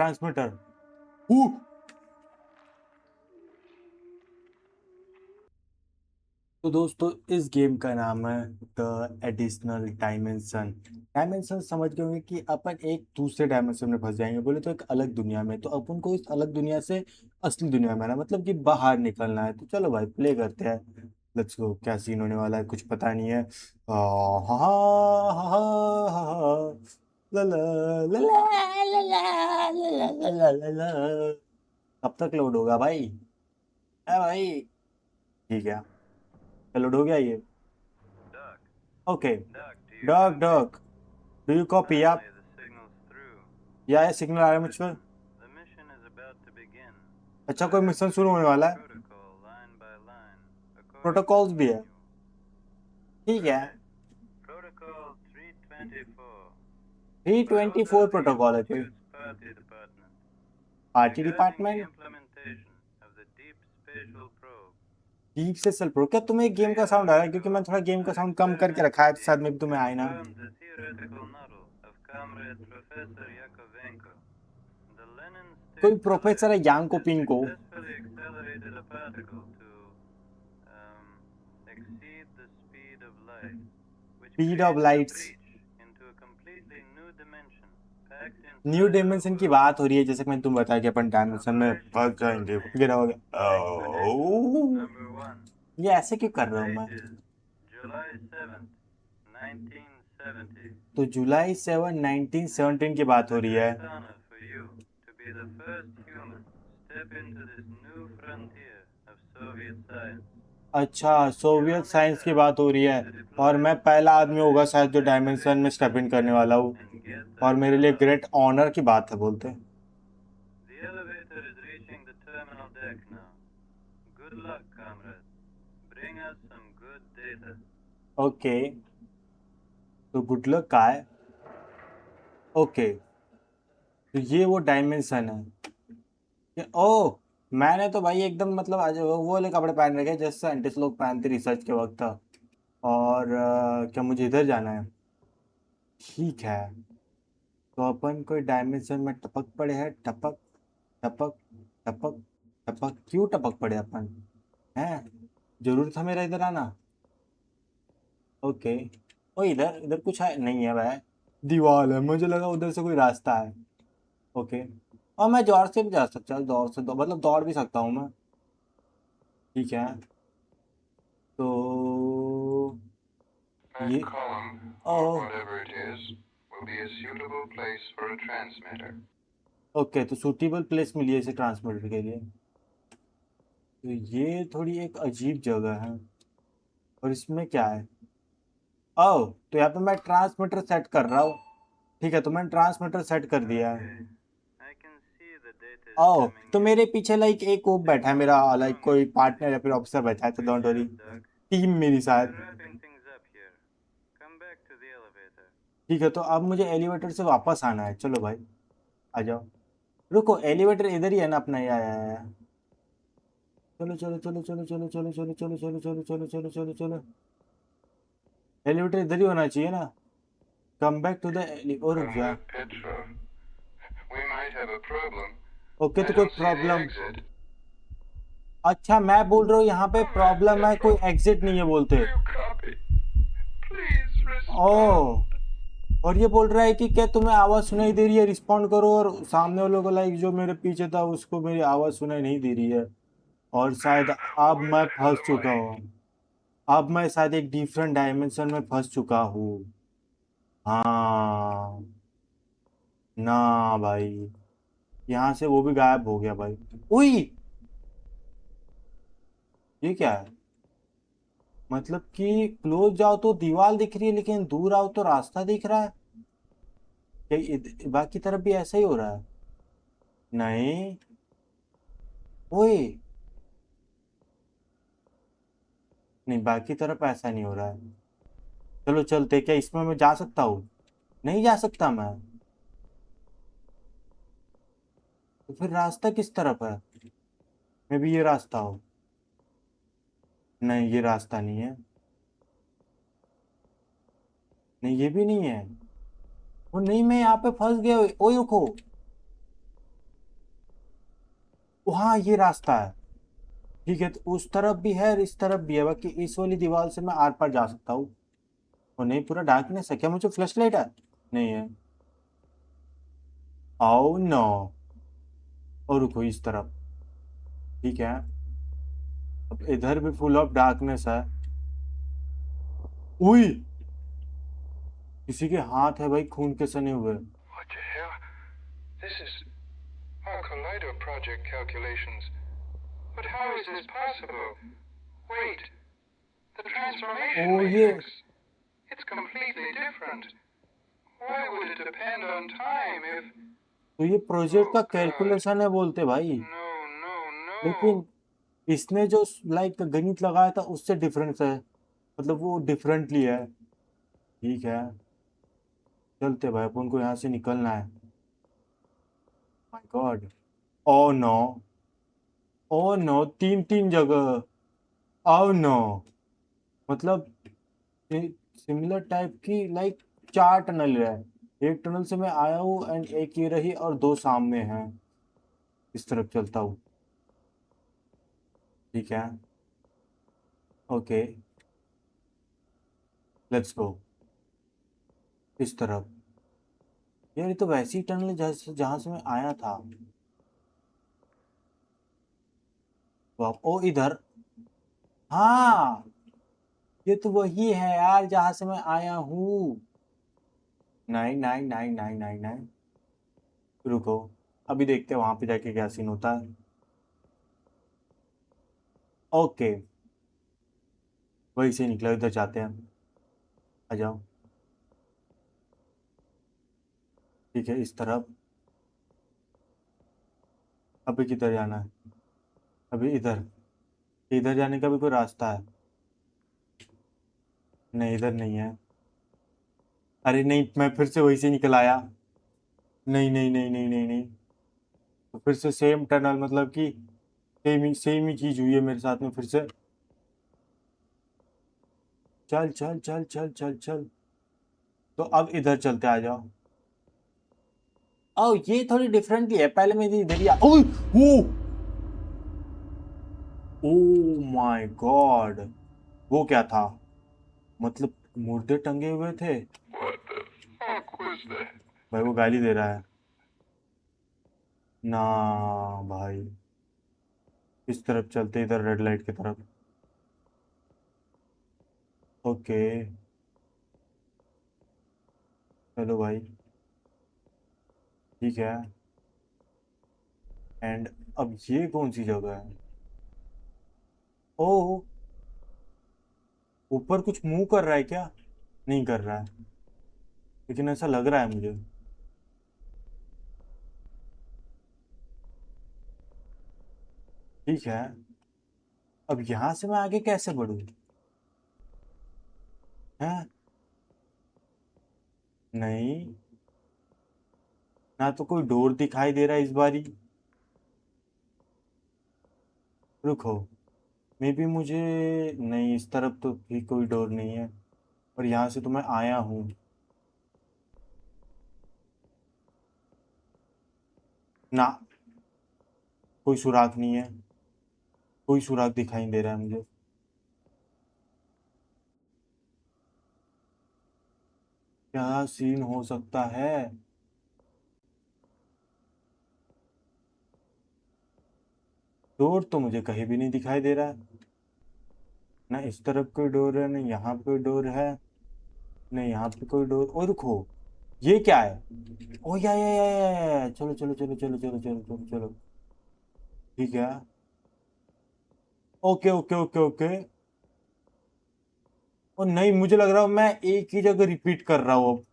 Transmitter. तो दोस्तों इस गेम का नाम है द एडिशनल डायमेंशन। डायमेंशन समझ गए होंगे कि अपन एक दूसरे डायमेंशन में फंस जाएंगे, बोले तो एक अलग दुनिया में। तो अपन को इस अलग दुनिया से असली दुनिया में आना, मतलब कि बाहर निकलना है। तो चलो भाई प्ले करते हैं। Let's go. क्या सीन होने वाला है कुछ पता नहीं है। हा हा हा हा हा, ला ला ला ला ला ला ला ला ला ला। कब तक लोड होगा भाई? है भाई? ठीक है, लोड हो गया ये। Okay. Dog dog, do you copy? आप या सिग्नल आ रहा है मुझ पर। अच्छा, कोई मिशन शुरू होने वाला है। प्रोटोकॉल्स भी है। ठीक है। 324 प्रोटोकॉल है कोई? Party department. डीप से सेल प्रो। क्या तुम्हें एक गेम का साउंड आ रहा है? क्योंकि मैं थोड़ा गेम का साउंड कम करके रखा है, तो शायद में भी तुम्हें आए ना। कोई प्रोफेसर है Yanko Pinko. Speed of lights. New dimension की बात हो रही है, जैसे कि मैंने तुम बताया कि अपन डायमेंशन में फंस जाएंगे वगैरह वगैरह। ये ऐसे क्यों कर रहा हूँ मैं? तो जुलाई 7 1917 की बात हो रही है। अच्छा, सोवियत साइंस की बात हो रही है। और मैं पहला आदमी होगा शायद जो डायमेंशन में स्टेप इन करने वाला हूँ। और मेरे लिए ग्रेट ऑनर की बात है बोलते हैं। ओके, तो गुड लक का है। ओके, तो ये वो डायमेंशन है। ओ, मैंने तो भाई एकदम मतलब आज वो वाले कपड़े पहन रखे हैं जैसे साइंटिस्ट लोग पहनते रिसर्च के वक्त। और क्या मुझे इधर जाना है? ठीक है। तो अपन कोई डायमेंशन में टपक पड़े हैं। टपक टपक टपक टपक। क्यों टपक पड़े अपन? हैं? जरूर था मेरा इधर आना। ओके। ओ, इधर इधर कुछ है नहीं है भाई। दीवार है, मुझे लगा उधर से कोई रास्ता है। ओके। और मैं जोर से भी जा सकता हूँ, दौड़ से मतलब दौड़ भी सकता हूँ मैं। ठीक है। तो ये That column, or oh whatever it is, will be a suitable place for a transmitter. Okay, तो सूटेबल प्लेस मिली है इसे ट्रांसमीटर के लिए। तो ये थोड़ी एक अजीब जगह है। और इसमें क्या है? ओ, तो यहाँ पे मैं ट्रांसमीटर सेट कर रहा हूँ। ठीक है, तो मैंने ट्रांसमीटर सेट कर दिया है। ओ, तो मेरे पीछे लाइक एक वो बैठा है मेरा, लाइक कोई पार्टनर या फिर ऑफिसर बैठा है, तो डोंट वरी। टीम मेरी साथ। ठीक है, तो अब मुझे एलिवेटर से वापस आना है। चलो भाई, आ जाओ। रुको, एलिवेटर इधर ही है ना अपना? ये आया है। चलो चलो चलो चलो चलो चलो चलो चलो चलो चलो चलो चलो चलो चलो। एलिवेटर इधर ही होना चाहिए ना। कम बैक टू द और रुक जा। Comrade Petrov, we might have a problem. Okay, I तो कोई don't see the problem? exit. अच्छा, मैं बोल रहा हूँ यहाँ पे Comrade प्रॉब्लम है, कोई Petrov, एग्जिट नहीं है do बोलते। you copy? Please O, respond. और ये बोल रहा है कि क्या तुम्हें आवाज सुनाई दे रही है, रिस्पॉन्ड करो। और सामने वालों को लाइक जो मेरे पीछे था उसको मेरी आवाज सुनाई नहीं दे रही है। और शायद अब What मैं the hell फंस do चुका I... हूँ। अब मैं शायद एक डिफरेंट डायमेंशन में फंस चुका हूँ। हाँ। ना भाई, यहाँ से वो भी गायब हो गया भाई। उई, ये क्या है? मतलब कि क्लोज जाओ तो दीवार दिख रही है, लेकिन दूर आओ तो रास्ता दिख रहा है। क्या बाकी तरफ भी ऐसा ही हो रहा है? नहीं। ओए, नहीं, बाकी तरफ ऐसा नहीं हो रहा है। चलो चलते। क्या इसमें मैं जा सकता हूँ? नहीं जा सकता मैं। तो फिर रास्ता किस तरफ है? मैं भी ये रास्ता हो? नहीं, ये रास्ता नहीं है। नहीं, ये भी नहीं है। वो नहीं, मैं यहाँ पे फंस गया। ओए रुको। हाँ ये रास्ता है। ठीक है, तो उस तरफ भी है और इस तरफ भी है, बाकी इस वाली दीवार से मैं आर पार जा सकता हूँ। और नहीं, पूरा डार्कनेस है क्या? मुझे फ्लैश लाइट है? नहीं है। आओ नो। और रुको, इस तरफ। ठीक है, अब इधर भी फुल ऑफ डार्कनेस है। उई, किसी के हाथ है भाई, खून के सने हुए। What the hell? This is our Collider project calculations. But how is this possible? Wait, the transformation ओ ये, matrix. It's completely different. Why would it depend on time if... तो ये Oh प्रोजेक्ट का God. कैलकुलेशन है बोलते भाई। No, no, no. लेकिन इसने जो लाइक गणित लगाया था उससे डिफरेंस है, मतलब वो डिफरेंटली है। ठीक है, चलते भाई, अपन को यहाँ से निकलना है। My god. Oh no, oh no, तीन तीन जगह। ओ नो, मतलब सिमिलर टाइप की लाइक चार टनल है। एक टनल से मैं आया हूँ एंड एक ये रही और दो सामने हैं। इस तरफ चलता हूँ। ठीक है, ओके, लेट्स गो। इस तरफ। यार ये तो वैसी टनल है जैसे जहां से मैं आया था। वाह, ओ इधर। हाँ, ये तो वही है यार जहां से मैं आया हूँ। Nine nine nine nine nine nine. रुको, अभी देखते हैं वहां पे जाके क्या सीन होता है। ओके, वही से निकला, इधर जाते हैं। आ जाओ। ठीक है, इस तरफ। अभी किधर जाना है? अभी इधर। इधर जाने का भी कोई रास्ता है? नहीं, इधर नहीं है। अरे नहीं, मैं फिर से वही से निकल आया। नहीं नहीं नहीं नहीं नहीं नहीं। तो फिर से सेम टनल, मतलब कि सेम ही चीज हुई है मेरे साथ में फिर से। चल चल चल चल चल चल। तो अब इधर चलते, आ जाओ। ओ ये थोड़ी डिफरेंटली है, पहले मैं इधर ही ओह, ओ माय गॉड, वो क्या था? मतलब मुर्दे टंगे हुए थे। What the fuck was that? भाई वो गाली दे रहा है ना। भाई, इस तरफ चलते, इधर रेड लाइट की तरफ। ओके, चलो भाई। ठीक है, एंड अब ये कौन सी जगह है? ओह, ऊपर कुछ मूव कर रहा है क्या? नहीं कर रहा है, लेकिन ऐसा लग रहा है मुझे। ठीक है, अब यहां से मैं आगे कैसे बढ़ूं? हैं? नहीं, ना तो कोई डोर दिखाई दे रहा है इस बारी। रुको, मे बी मुझे, नहीं इस तरफ तो भी कोई डोर नहीं है। और यहाँ से तो मैं आया हूँ। ना, कोई सुराग नहीं है। कोई सुराग दिखाई नहीं दे रहा है मुझे। क्या सीन हो सकता है? डोर तो मुझे कहीं भी नहीं दिखाई दे रहा है। ना इस तरफ कोई डोर है, नहीं यहाँ पे कोई डोर है। नहीं यहाँ पे कोई डोर। ओ रुको, ये क्या है? ओ या, चलो चलो चलो चलो चलो चलो चलो चलो। ठीक है, ओके ओके ओके ओके। और नहीं, मुझे लग रहा है मैं एक ही जगह रिपीट कर रहा हूँ अब।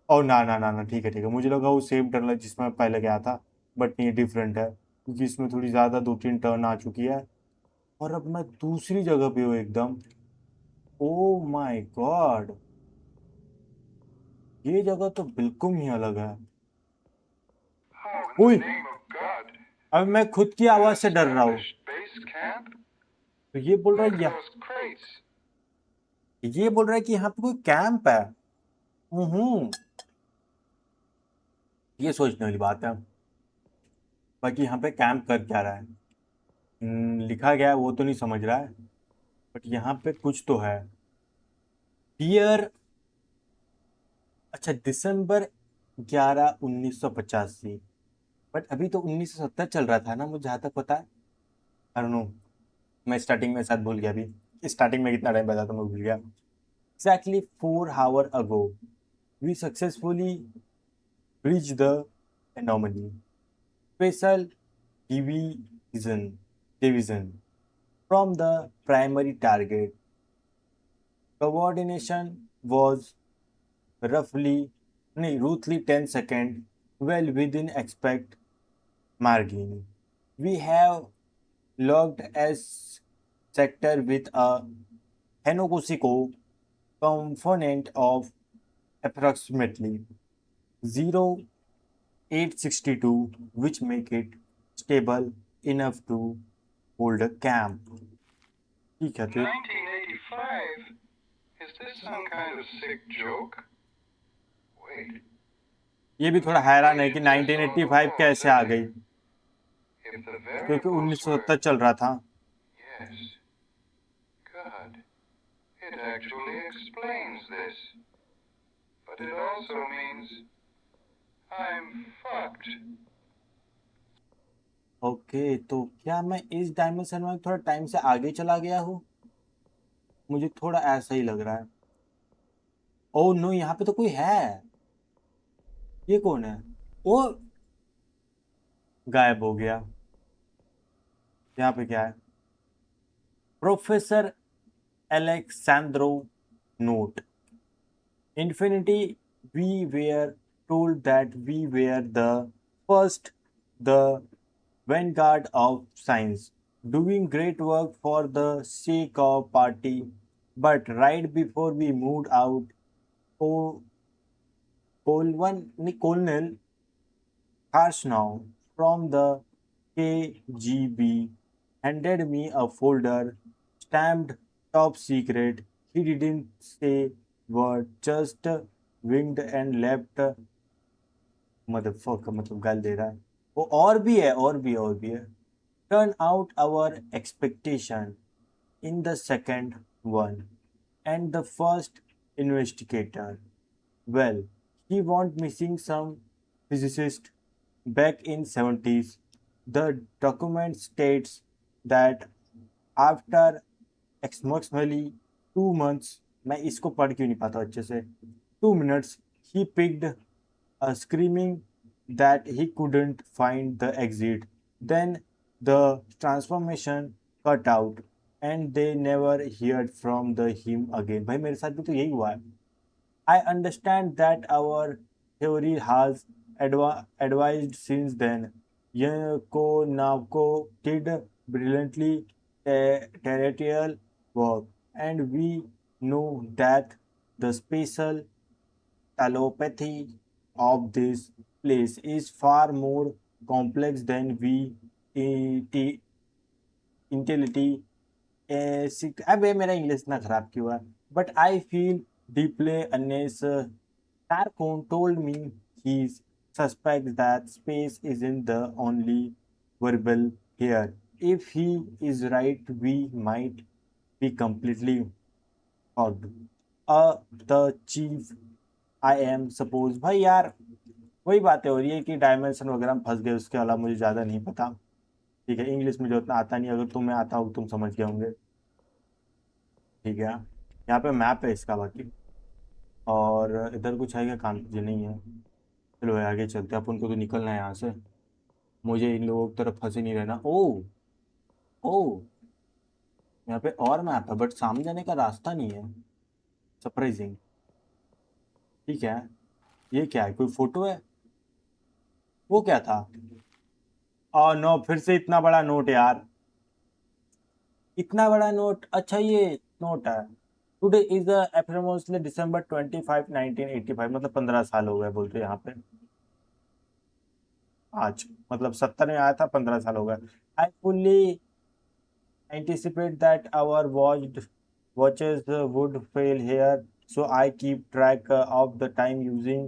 ओ ना ना ना ना, ठीक है, मुझे लगा वो सेम टर्न है जिसमें मैं पहले गया था। बट ये डिफरेंट है, क्योंकि इसमें थोड़ी ज्यादा दो तीन टर्न आ चुकी है। और अब मैं दूसरी जगह पे हूँ एकदम। ओ माय गॉड, ये जगह तो बिल्कुल ही अलग है। How in ओए, the name of God? अब मैं खुद की An आवाज से डर रहा हूँ। established base camp? तो ये बोल रहा Look है at those crates. ये बोल रहा है कि यहाँ पे कोई कैंप है। हम्म, ये सोचने वाली बात है। बाकी यहाँ पे कैंप कर क्या रहा है? लिखा गया है वो तो नहीं समझ रहा है, बट यहाँ पे कुछ तो है। ईयर, अच्छा दिसंबर 11 1985। बट अभी तो 1970 चल रहा था ना, मुझे जहाँ तक पता है। आई डोंट नो, मैं स्टार्टिंग में शायद भूल गया। अभी स्टार्टिंग में कितना टाइम बता था मैं भूल गया। Exactly 4 hours ago we successfully breached the anomaly. Special division from the primary target. Coordination was roughly 10 seconds, well within expect margin. We have logged as sector with a Henogosiko component of approximately 0.862, which make it stable enough to hold a camp. ठीक है तो 1985? Is this some kind of sick joke? Wait, ये भी थोड़ा हैरान है कि 1985 कैसे आ गई, if the क्योंकि variables were 1970 चल रहा था। yes, God, it actually explains this. But it also means I'm fucked. Okay, तो क्या मैं इस डायमेंशन में थोड़ा टाइम से आगे चला गया हूँ? मुझे थोड़ा ऐसा ही लग रहा है। ओह नो, यहाँ पे तो कोई है। ये कौन है? ओ, गायब हो गया। यहाँ पे क्या है? Professor Alexandro note Infinity, we were told that we were the first, the vanguard of science, doing great work for the sake of party. But right before we moved out, Co- Colonel Harsnow from the KGB handed me a folder stamped top secret. He didn't say word, just winked and left. मदरफक मतलब गाल दे रहा है वो। और भी है, और भी है। Turn out our expectation in the second one and the first investigator, well, he went missing some physicist back in 70s. The document states that after approximately 2 months, मैं इसको पढ़ क्यों नहीं पाता अच्छे से, 2 minutes, he picked a screaming that he couldn't find the exit. Then the transformation cut out and they never heard from the him again. भाई मेरे साथ भी तो यही हुआ है। I understand that our theory has advised since then. Yakonavko did brilliantly territorial work, and we know that the spatial telepathy of this place is far more complex than we intelligently अबे मेरा English इतना खराब क्यों है? But I feel deeply unless Tarkon told me he suspects that space isn't the only variable here. If he is right, we might be completely fucked. The chief I am suppose भाई यार वही बातें हो रही है कि dimension वगैरह में फंस गए, उसके अलावा मुझे ज़्यादा नहीं पता। ठीक है, इंग्लिश मुझे उतना आता नहीं, अगर तुम्हें आता हो तुम समझ गए होंगे। ठीक है, यहाँ पे मैप है इसका बाकी। और इधर कुछ है क्या काम? जी नहीं है। चलो भाई आगे चलते हैं, अपन को तो निकलना है यहाँ से। मुझे इन लोगों की तरफ फंसे नहीं रहना। ओ, ओ, यहाँ पे और मैप है बट सामने जाने का रास्ता नहीं है। सरप्राइजिंग। ठीक है, ये क्या है? कोई फोटो है? वो क्या था? और नो, फिर से इतना बड़ा नोट यार। इतना बड़ा नोट, अच्छा ये नोट है। टुडे इज अप्रोक्सीमेटली December 25 1985, मतलब 15 साल हो गए बोलते यहाँ पे। आज मतलब 70 में आया था, 15 साल हो गए। I fully anticipate that our watches would fail here, so I keep track of the time using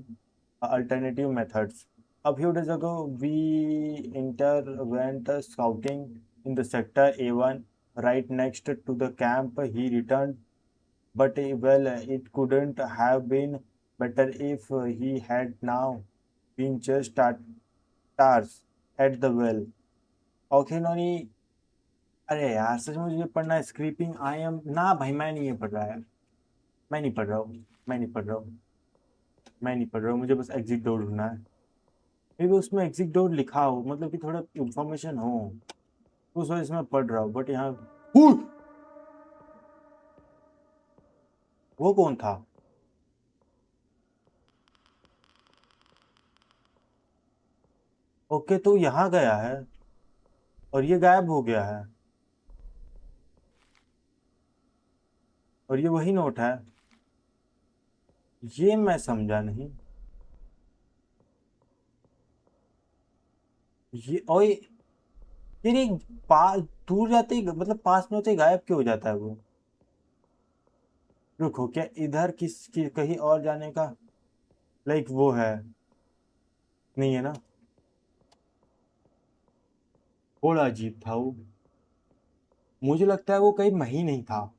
alternative methods. A few days ago, we went scouting in the sector A1 right next to the camp. He returned, but well, it couldn't have been better if he had now been just stars at the well. Okay, नोनी, अरे यार सच में मुझे पढ़ना है स्क्रीपिंग I am ना भाई, मैं नहीं ये पढ़ रहा यार, मैं नहीं पढ़ रहा हूँ, मैं नहीं पढ़ रहा हूँ, मैं नहीं पढ़ रहा हूँ, मुझे बस एग्जिट डोर ढूंढना है। मे भी उसमें एग्जिट डोर लिखा हो, मतलब कि थोड़ा इंफॉर्मेशन हो, तो उस वजह से मैं पढ़ रहा हूँ, बट यहाँ हुई! वो कौन था? ओके, तो यहाँ गया है और ये गायब हो गया है, और ये वही नोट है। ये मैं समझा नहीं। ये और ये नहीं, पास दूर जाते ही मतलब पास में होते ही गायब क्यों हो जाता है वो? रुको, क्या इधर कहीं और जाने का लाइक वो है? नहीं है ना? थोड़ा अजीब था वो। मुझे लगता है वो कहीं मैं ही नहीं था,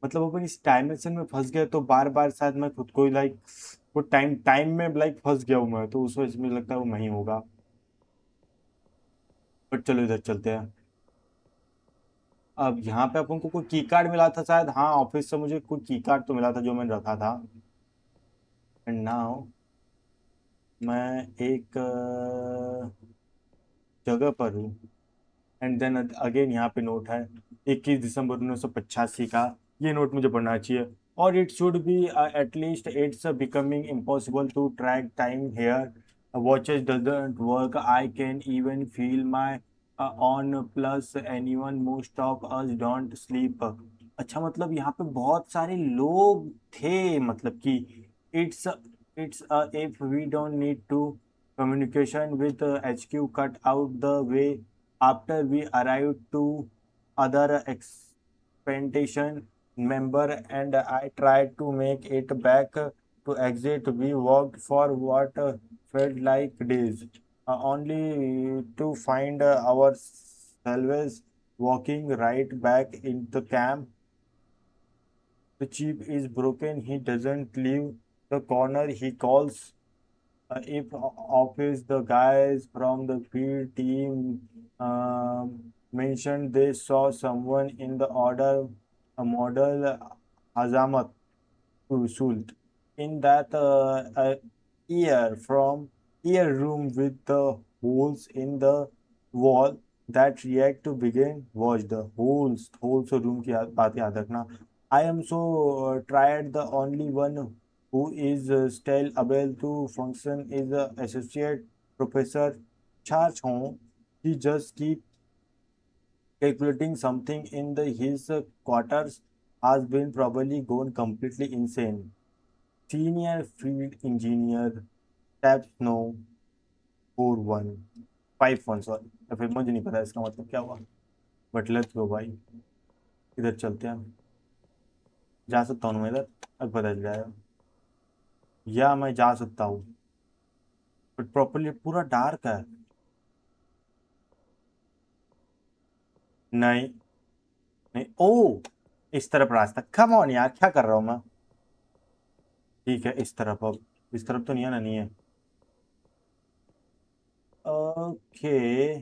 मतलब अपन इस डायमेंशन में फंस गए, तो बार बार शायद मैं खुद को ही लाइक वो टाइम टाइम में लाइक फंस गया हूँ मैं, तो उस वजह से मुझे लगता है वो मैं ही होगा। बट चलो इधर चलते हैं। अब यहाँ पे अपन को कोई की कार्ड मिला था शायद, हाँ ऑफिस से मुझे कोई की कार्ड तो मिला था जो मैंने रखा था। एंड नाउ मैं एक जगह पर हूँ। एंड देन अगेन यहाँ पे नोट है 21 दिसंबर 1985 का। ये नोट मुझे पढ़ना चाहिए। और it should be at least it's becoming impossible to track time here, watches doesn't work, I can even feel my own pulse anyone, most of us don't sleep. अच्छा, मतलब यहाँ पे बहुत सारे लोग थे, मतलब कि it's it's if we don't need to communication with HQ cut out the way after we arrived to other expectation member, and I tried to make it back to exit. We walked for what felt like days, only to find ourselves walking right back into camp. The chief is broken. He doesn't leave the corner. He calls if office, the guys from the field team mentioned they saw someone in the order a model Azamat Sult in that ear room with the holes in the wall that react to begin watch the holes room की बात याद रखना। I am so tired. The only one who is still able to function is the associate professor Cha Chong. He just keep calculating something in his quarters, has been probably gone completely insane. Senior field engineer taps no 41 51 sorry, या फिर मुझे नहीं पता इसका मतलब क्या हुआ, but let's go भाई, इधर चलते हैं। जा सकता हूँ मैं इधर? अब पता चल जाएगा, या मैं जा सकता हूँ, बट प्रॉपरली पूरा डार्क है। नहीं, नहीं, ओ इस तरफ रास्ता, कम ऑन यार, क्या कर रहा हूँ मैं? ठीक है, इस तरफ, अब इस तरफ तो नहीं है ना, नहीं है। ओके,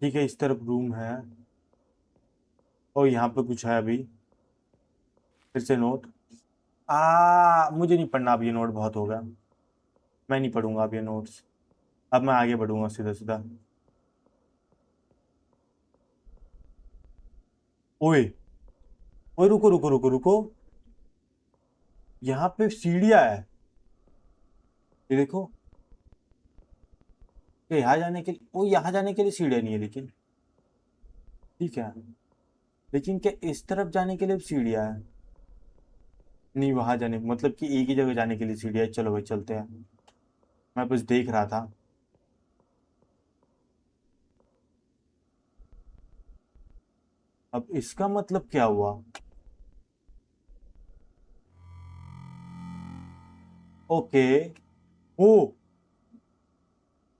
ठीक है, इस तरफ रूम है, और यहाँ पे कुछ है अभी, फिर से नोट। मुझे नहीं पढ़ना अब, ये नोट बहुत हो गया, मैं नहीं पढ़ूंगा अब ये नोट्स। अब मैं आगे बढ़ूंगा सीधा सीधा। ओए, ओए, रुको रुको रुको रुको, यहाँ पे सीढ़ियाँ है, ये देखो। ये यहाँ जाने के लिए, ओ यहाँ जाने के लिए सीढ़ियाँ नहीं है लेकिन, ठीक है, लेकिन क्या इस तरफ जाने के लिए सीढ़ियाँ है? नहीं, वहां जाने मतलब कि एक ही जगह जाने के लिए सीढ़ियाँ है। चलो भाई चलते हैं, मैं बस देख रहा था। अब इसका मतलब क्या हुआ? ओके, ओ,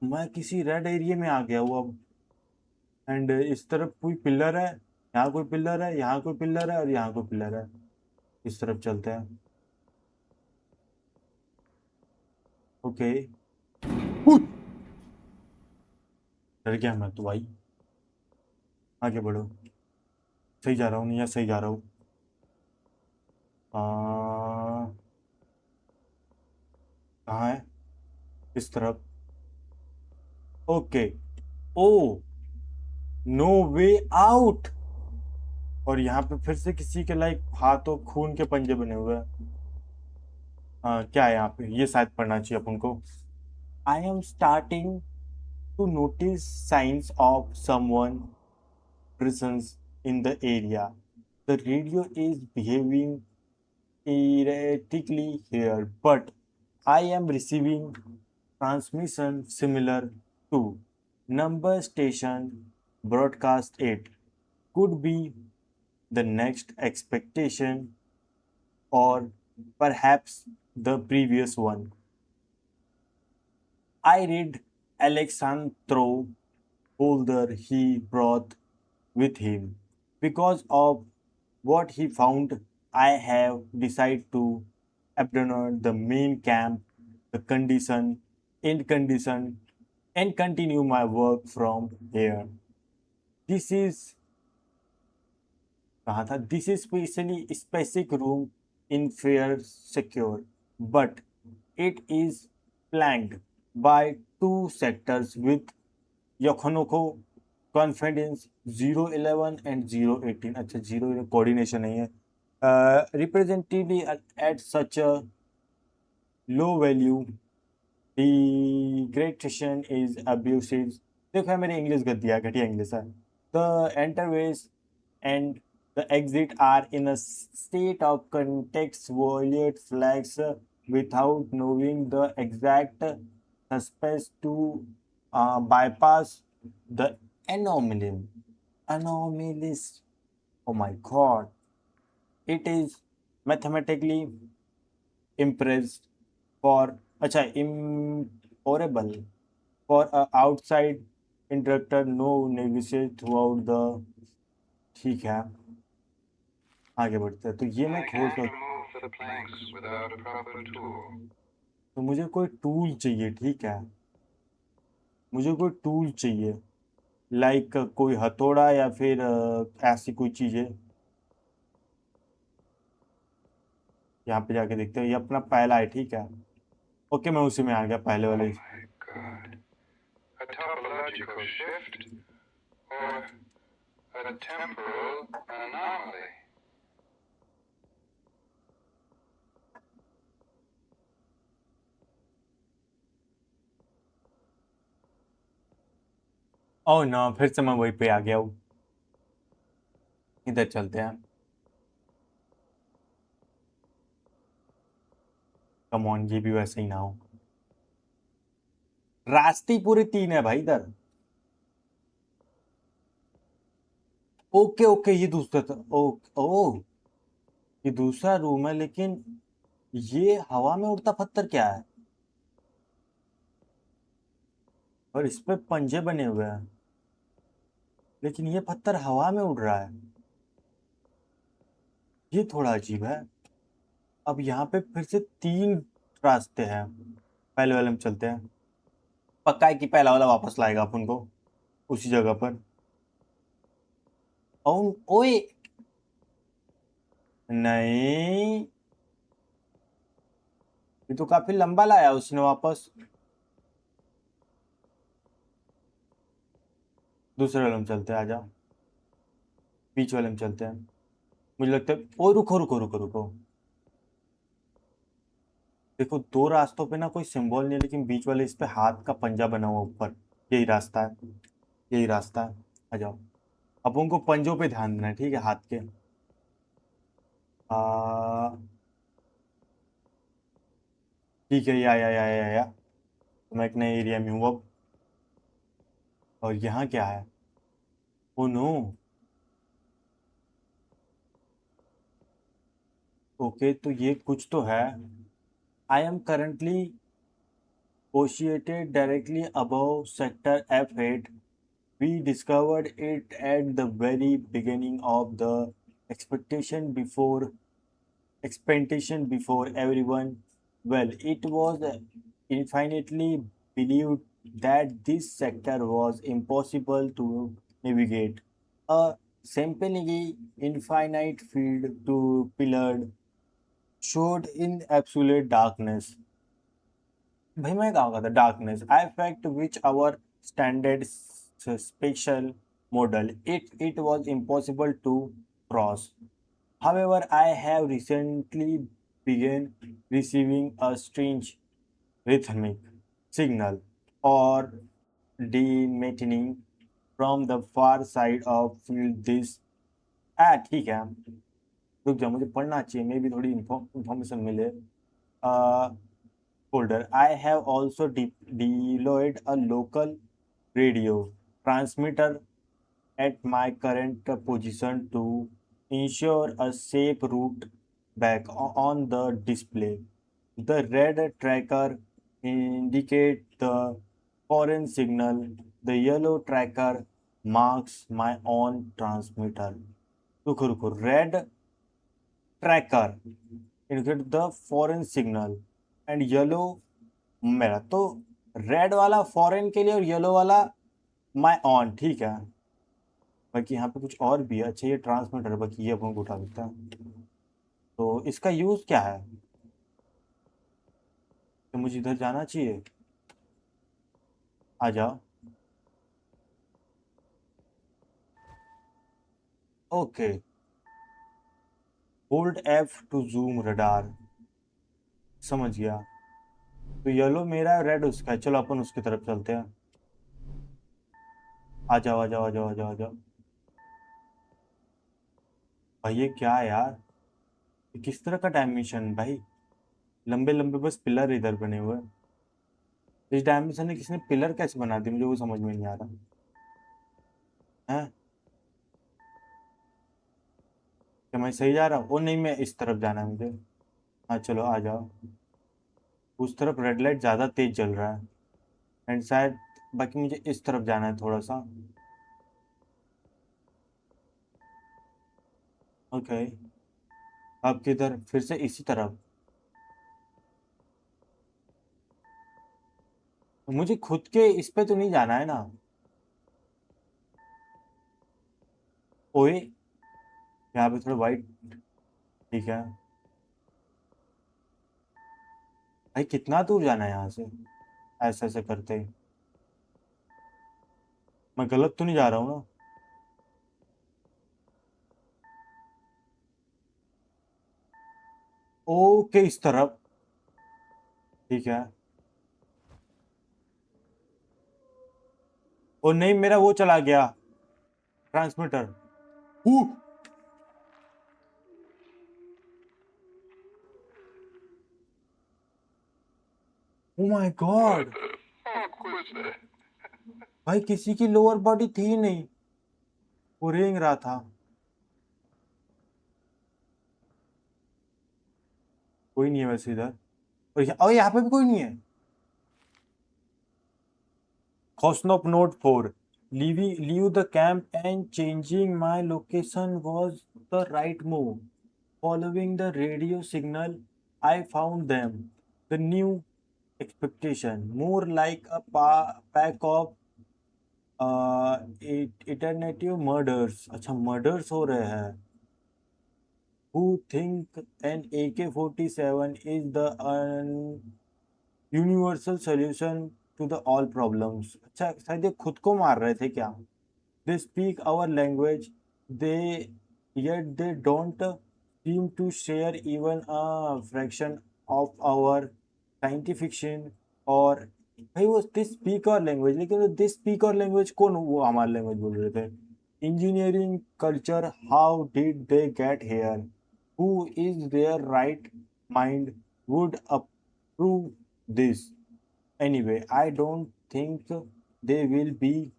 मैं किसी रेड एरिया में आ गया हूँ अब। एंड इस तरफ कोई पिलर है, यहाँ कोई पिलर है, यहाँ कोई पिलर है और यहाँ कोई पिलर है। इस तरफ चलते हैं। ओके। डर गया मैं तो भाई। आगे बढ़ो। सही जा रहा हूँ नहीं, या सही जा रहा हूँ? कहाँ है? इस तरफ। ओके। ओ, नो वे आउट। और यहाँ पे फिर से किसी के लाइक हाथों खून के पंजे बने हुए हैं। क्या है यहाँ पे? ये शायद पढ़ना चाहिए अपन को। I am starting to notice signs of someone presence in the area. The radio is behaving erratically here, but I am receiving transmission similar to number station broadcast 8. Could be the next expectation or perhaps the previous one. I read Alexandro folder he brought with him. Because of what he found, I have decided to abandon the main camp, the condition, in condition, and continue my work from here. This is कहा था, this is specially specific room in fair secure, but it is flanked by two sectors with Yokonoko confidence 011 and 018. अच्छा 0 coordination नहीं है। Represented at such a low value, degradation is abusive. देखो है मेरी English गंदी है, घटिया इंग्लिश है। The enterways and the exit are in a state of context violate flags without knowing the exact suspects to bypass the anomaly. Anomalies. Oh my God. It is mathematically impressed for अच्छा impossible for a outside interrupter no navigate throughout the। ठीक है, आगे बढ़ते हैं। तो ये मैं I खोज can't कर। remove the planks without a proper tool. तो मुझे कोई टूल चाहिए, ठीक है, मुझे कोई टूल चाहिए। लाइक कोई हथौड़ा या फिर ऐसी कोई चीज़ है। यहाँ पे जाके देखते हैं, ये अपना पहला है, ठीक है। ओके, मैं उसी में आ गया, पहले Oh वाले। my God. A topological shift or a temporal anomaly. ओह ना, फिर से मैं वहीं पे आ गया हूँ। इधर चलते हैं। कम ऑन, ये भी वैसे ही ना हो। रास्ते ही पूरे 3 है भाई इधर। ओके ओके, ये दूसरा था। ओ ओ, ये दूसरा रूम है, लेकिन ये हवा में उड़ता पत्थर क्या है? और इस पे पंजे बने हुए हैं, लेकिन ये पत्थर हवा में उड़ रहा है। ये थोड़ा अजीब है। अब यहाँ पे फिर से 3 रास्ते हैं। पहले वाले में चलते हैं। पक्का है कि पहला वाला वापस लाएगा अपन को उसी जगह पर? ओ ओए, नहीं, ये तो काफी लंबा लाया उसने वापस। दूसरे वाले में चलते हैं, आजा। बीच वाले में चलते हैं। मुझे लगता है, ओ रुको रुको रुको रुको। देखो, 2 रास्तों पे ना कोई सिंबल नहीं है, लेकिन बीच वाले इस पे हाथ का पंजा बना हुआ ऊपर। यही रास्ता है, यही रास्ता है। आ जाओ। अब उनको पंजों पे ध्यान देना है, ठीक है, हाथ के। आ, ठीक है, या तो मैं एक नए एरिया में हूँ अब। और यहाँ क्या है? Oh no. ओके, तो ये कुछ तो है। I am currently Situated directly above sector F8. We discovered it at the very beginning of the expectation before expectation before everyone. Well, it was infinitely believed that this sector was impossible to navigate. A seemingly infinite field to pillared showed in absolute darkness. भाई मैं कहा होगा था darkness. I fact which our standard spatial model it was impossible to cross. However, I have recently begun receiving a strange rhythmic signal or demarcating from the far side of field this ठीक है रुक जा मुझे पढ़ना चाहिए मे भी थोड़ी information मिले folder. I have also deployed a local radio transmitter at my current position to ensure a safe route back on the display. The red tracker indicates the foreign signal. The yellow tracker marks my own transmitter. रुको रुको red tracker indicate the foreign signal and yellow मेरा तो red वाला foreign के लिए और yellow वाला my on ठीक है बाकी यहाँ पे कुछ और भी है अच्छा ये ट्रांसमीटर बाकी ये अपन को उठा देता है तो इसका यूज क्या है तो मुझे इधर जाना चाहिए आ जाओ okay hold F two zoom radar समझ गया तो येलो मेरा रेड उसका है चलो अपन उसकी तरफ चलते हैं आ जाओ आ जाओ आ जाओ आ जाओ आ जाओ भाई ये क्या है यार ये किस तरह का डायमेंशन भाई लंबे लंबे बस पिलर इधर बने हुए हैं इस डायमेंशन में किसने पिलर कैसे बना दी मुझे वो समझ में नहीं आ रहा है क्या मैं सही जा रहा हूँ ओ नहीं मैं इस तरफ जाना है मुझे हाँ चलो आ जाओ उस तरफ रेड लाइट ज़्यादा तेज जल रहा है एंड शायद बाकी मुझे इस तरफ जाना है थोड़ा सा ओके अब किधर फिर से इसी तरफ मुझे खुद के इस पे तो नहीं जाना है ना ओए यहाँ पे थोड़ा वाइट ठीक है भाई कितना दूर जाना है यहाँ से ऐसे ऐसे करते मैं गलत तो नहीं जा रहा हूँ ना ओके इस तरफ ठीक है ओ नहीं मेरा वो चला गया transmitter oh my God Fuck was that? भाई किसी की लोअर बॉडी थी ही नहीं वो रेंग रहा था कोई नहीं है वैसे इधर और यहाँ पे भी कोई नहीं है Cosnop Note 4 leave the camp and changing my location was the right move. Following the radio signal, I found them. The new expectation, more like a pack of alternative murders. अच्छा murders हो रहे हैं. Who think an AK-47 is the universal solution to the all problems. अच्छा शायद ये खुद को मार रहे थे क्या? They speak our language, they yet they don't seem to share even a fraction of our scientific fiction or भाई वो they speak our language लेकिन वो they speak our language कौन वो हमारा लैंग्वेज बोल रहे थे engineering culture how did they get here who is their right mind would approve this anyway I don't think they will be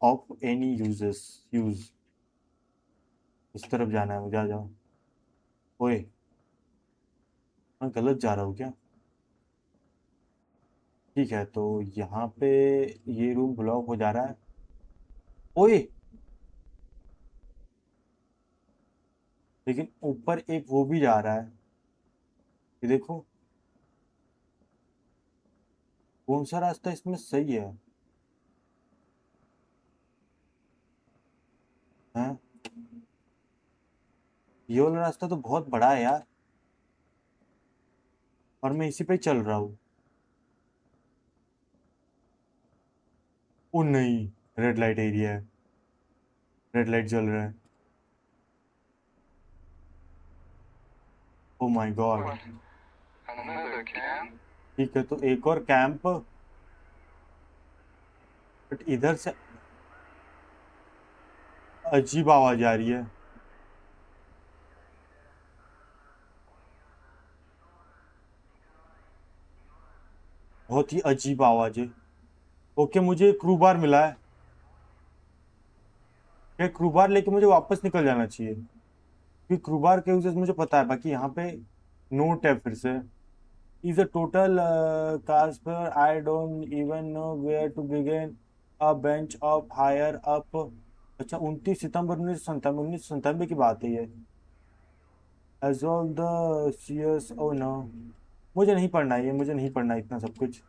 of any use इस तरफ जाना है मुझे आ जाओ ओए मैं गलत जा रहा हूँ क्या ठीक है, तो यहाँ पे ये रूम ब्लॉक हो जा रहा है। ओए, लेकिन ऊपर एक वो भी जा रहा है, ये देखो। कौन सा रास्ता इसमें सही है? हैं? ये वाला रास्ता तो बहुत बड़ा है यार, और मैं इसी पे चल रहा हूँ। ओ नहीं, रेड लाइट एरिया है, रेड लाइट जल रहा है। Oh my God. What? Another can? ठीक है, तो एक और कैंप, बट इधर से अजीब आवाज आ रही है। बहुत ही अजीब आवाज है। ओके, मुझे एक क्रूबार मिला है। ये क्रूबार लेके मुझे वापस निकल जाना चाहिए, क्योंकि क्रूबार के यूजेस मुझे पता है। बाकी यहाँ पे नोट है फिर से। Is a total casper, I don't even know where to begin, a bunch of higher up. अच्छा, 29 सितंबर 1997 की बात है ये। As all the CS, oh no, मुझे नहीं पढ़ना है ये, मुझे नहीं पढ़ना है इतना सब कुछ।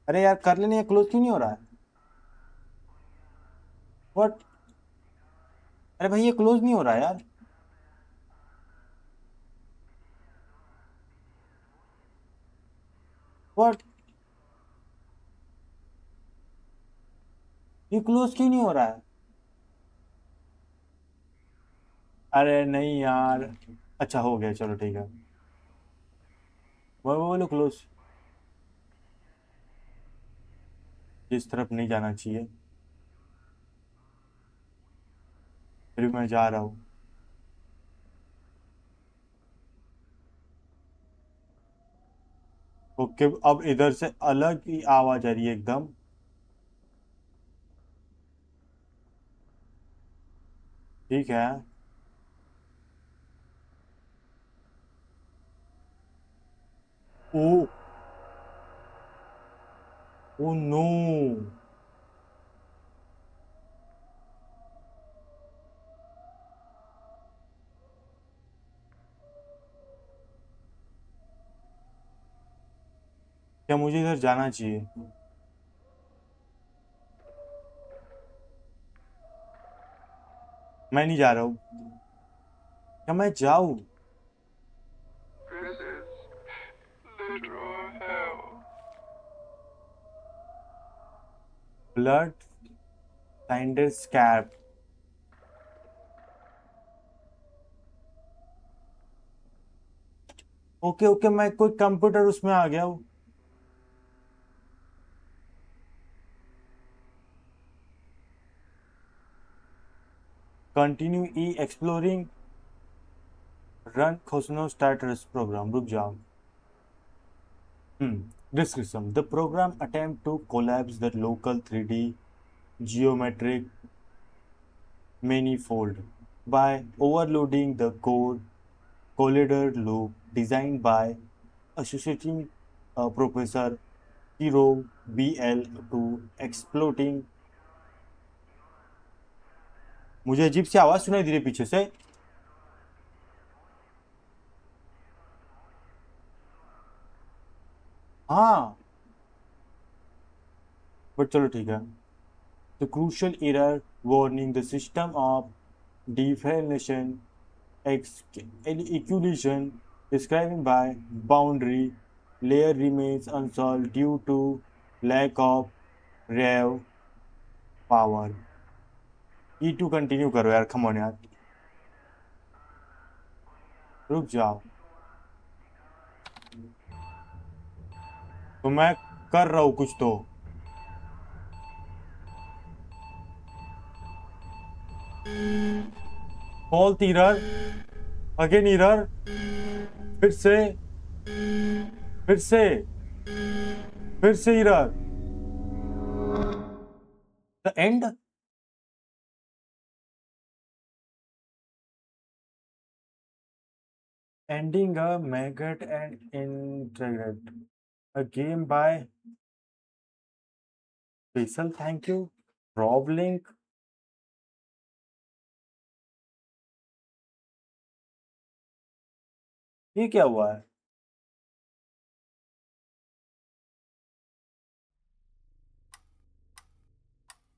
अरे यार, कर लेने, क्लोज क्यों नहीं हो रहा है? व्हाट? अरे भाई, ये क्लोज नहीं हो रहा है यार। व्हाट? ये क्लोज क्यों नहीं हो रहा है? अरे नहीं यार। अच्छा, हो गया, चलो ठीक है। वो बोलो क्लोज। इस तरफ नहीं जाना चाहिए, फिर मैं जा रहा हूँ। ओके, अब इधर से अलग ही आवाज आ रही है एकदम। ठीक है। ओ, ओ नो। क्या मुझे इधर जाना चाहिए? मैं नहीं जा रहा हूँ। क्या मैं जाऊँ? This is literal hell. Blood cinder scab. Okay okay, मैं कोई कंप्यूटर उसमें आ गया हूँ। कंटिन्यू ई एक्सप्लोरिंग, रन खोसनो स्टार्टर्स प्रोग्राम, रुक जाओ। Description: the program attempt to collapse the local 3D geometric manifold by overloading the core collider loop designed by associating Professor Hiro BL to exploiting। मुझे अजीब सी आवाज सुनाई दे रही है पीछे से। हाँ, बट चलो ठीक है। The crucial error warning: the system of definition equation described by boundary layer remains unsolved due to lack of rev power। E2 continue करो यार, खम ऑन यार, रुक जाओ। तो मैं कर रहा हूँ कुछ तो। फॉल्ट एरर, अगेन एरर, फिर से, फिर से, फिर से error. The end. Ending a maggot and integrate a game by special thank you, Rob Link. ये क्या हुआ है?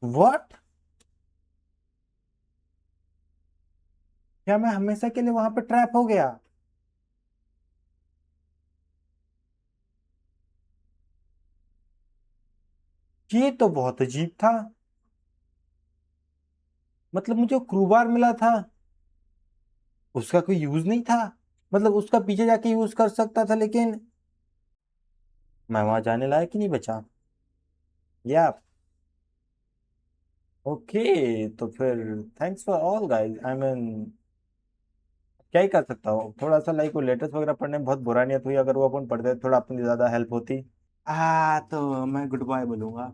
व्हाट? क्या मैं हमेशा के लिए वहां पे ट्रैप हो गया? ये तो बहुत अजीब था। मतलब मुझे क्रूबार मिला था, उसका कोई यूज नहीं था। मतलब उसका पीछे जाके यूज कर सकता था, लेकिन मैं वहां जाने लायक ही नहीं बचा। या ओके, तो फिर thanks for all guys, I mean क्या ही कर सकता हूँ। थोड़ा सा लाइक वो लेटेस्ट वगैरह पढ़ने में बहुत बुरा नहीं हुई, अगर वो अपन पढ़ते थोड़ा अपनी ज्यादा हेल्प होती। तो मैं गुड बाय बोलूंगा।